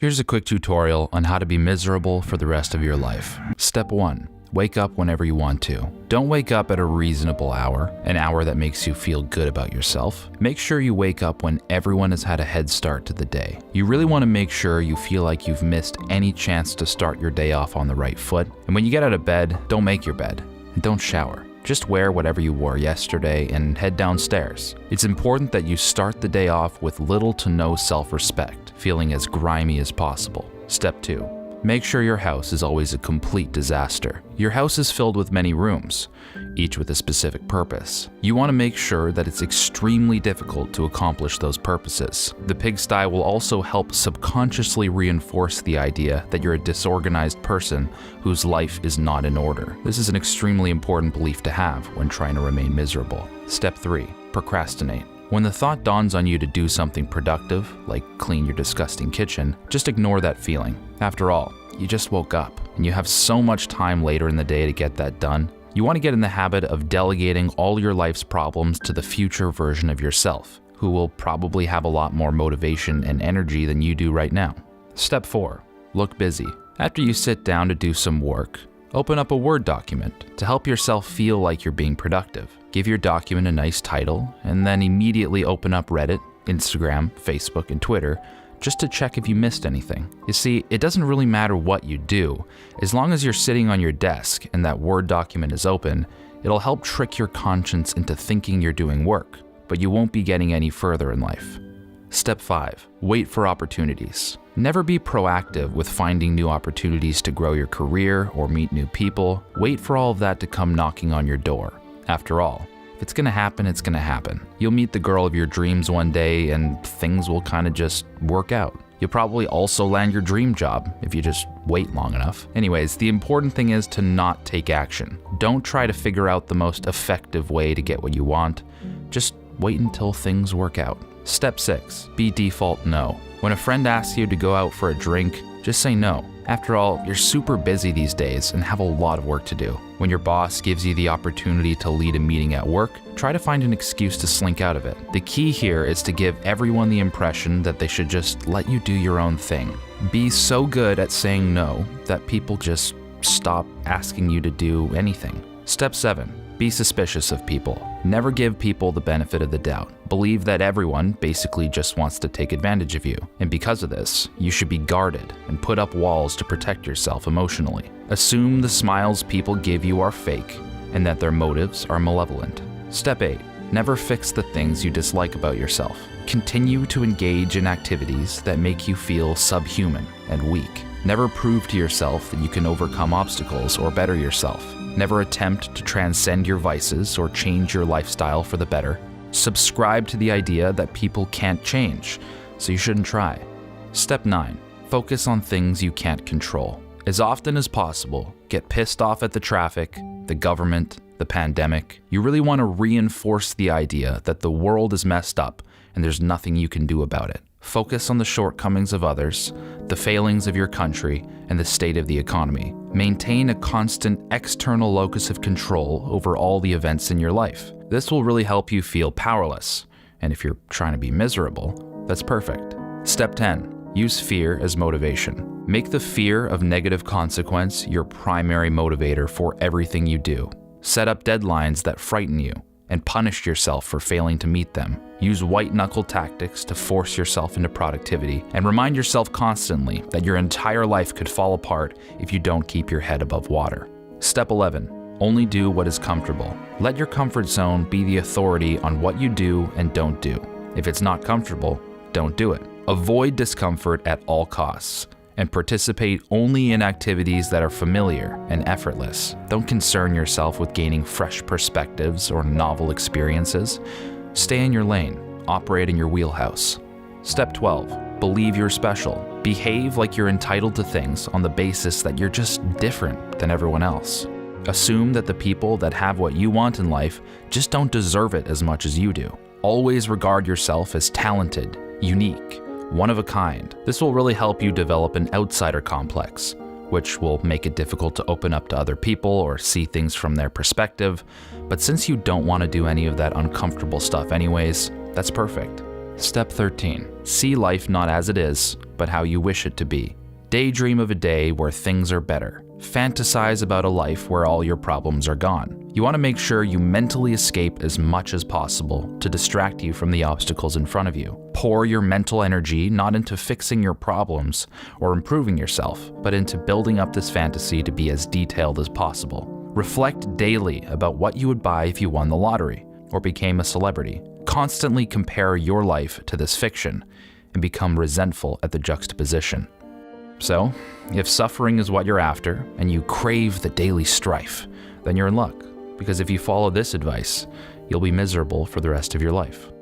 Here's a quick tutorial on how to be miserable for the rest of your life. Step 1. Wake up whenever you want to. Don't wake up at a reasonable hour, an hour that makes you feel good about yourself. Make sure you wake up when everyone has had a head start to the day. You really want to make sure you feel like you've missed any chance to start your day off on the right foot. And when you get out of bed, don't make your bed and don't shower. Just wear whatever you wore yesterday and head downstairs. It's important that you start the day off with little to no self-respect, feeling as grimy as possible. Step 2. Make sure your house is always a complete disaster. Your house is filled with many rooms, each with a specific purpose. You want to make sure that it's extremely difficult to accomplish those purposes. The pigsty will also help subconsciously reinforce the idea that you're a disorganized person whose life is not in order. This is an extremely important belief to have when trying to remain miserable. Step 3. Procrastinate. When the thought dawns on you to do something productive, like clean your disgusting kitchen, just ignore that feeling. After all, you just woke up, and you have so much time later in the day to get that done. You want to get in the habit of delegating all your life's problems to the future version of yourself, who will probably have a lot more motivation and energy than you do right now. Step 4. Look busy. After you sit down to do some work, open up a Word document to help yourself feel like you're being productive. Give your document a nice title, and then immediately open up Reddit, Instagram, Facebook, and Twitter just to check if you missed anything. You see, it doesn't really matter what you do. As long as you're sitting on your desk and that Word document is open, it'll help trick your conscience into thinking you're doing work, but you won't be getting any further in life. Step 5. Wait for opportunities. Never be proactive with finding new opportunities to grow your career or meet new people. Wait for all of that to come knocking on your door. After all, if it's gonna happen, it's gonna happen. You'll meet the girl of your dreams one day and things will kind of just work out. You'll probably also land your dream job if you just wait long enough. Anyways, the important thing is to not take action. Don't try to figure out the most effective way to get what you want. Just wait until things work out. Step 6. Be default no. When a friend asks you to go out for a drink, just say no. After all, you're super busy these days and have a lot of work to do. When your boss gives you the opportunity to lead a meeting at work, try to find an excuse to slink out of it. The key here is to give everyone the impression that they should just let you do your own thing. Be so good at saying no that people just stop asking you to do anything. Step 7. Be suspicious of people. Never give people the benefit of the doubt. Believe that everyone basically just wants to take advantage of you. And because of this, you should be guarded and put up walls to protect yourself emotionally. Assume the smiles people give you are fake and that their motives are malevolent. Step 8. Never fix the things you dislike about yourself. Continue to engage in activities that make you feel subhuman and weak. Never prove to yourself that you can overcome obstacles or better yourself. Never attempt to transcend your vices or change your lifestyle for the better. Subscribe to the idea that people can't change, so you shouldn't try. Step 9. Focus on things you can't control. As often as possible, get pissed off at the traffic, the government, the pandemic. You really want to reinforce the idea that the world is messed up and there's nothing you can do about it. Focus on the shortcomings of others, the failings of your country, and the state of the economy. Maintain a constant external locus of control over all the events in your life. This will really help you feel powerless. And if you're trying to be miserable, that's perfect. Step 10. Use fear as motivation. Make the fear of negative consequence your primary motivator for everything you do. Set up deadlines that frighten you and punish yourself for failing to meet them. Use white-knuckle tactics to force yourself into productivity, and remind yourself constantly that your entire life could fall apart if you don't keep your head above water. Step 11. Only do what is comfortable. Let your comfort zone be the authority on what you do and don't do. If it's not comfortable, don't do it. Avoid discomfort at all costs, and participate only in activities that are familiar and effortless. Don't concern yourself with gaining fresh perspectives or novel experiences. Stay in your lane, operate in your wheelhouse. Step 12. Believe you're special. Behave like you're entitled to things on the basis that you're just different than everyone else. Assume that the people that have what you want in life just don't deserve it as much as you do. Always regard yourself as talented, unique, one of a kind. This will really help you develop an outsider complex, which will make it difficult to open up to other people or see things from their perspective. But since you don't want to do any of that uncomfortable stuff anyways, that's perfect. Step 13. See life not as it is, but how you wish it to be. Daydream of a day where things are better. Fantasize about a life where all your problems are gone. You want to make sure you mentally escape as much as possible to distract you from the obstacles in front of you. Pour your mental energy not into fixing your problems or improving yourself, but into building up this fantasy to be as detailed as possible. Reflect daily about what you would buy if you won the lottery or became a celebrity. Constantly compare your life to this fiction and become resentful at the juxtaposition. So, if suffering is what you're after and you crave the daily strife, then you're in luck, because if you follow this advice, you'll be miserable for the rest of your life.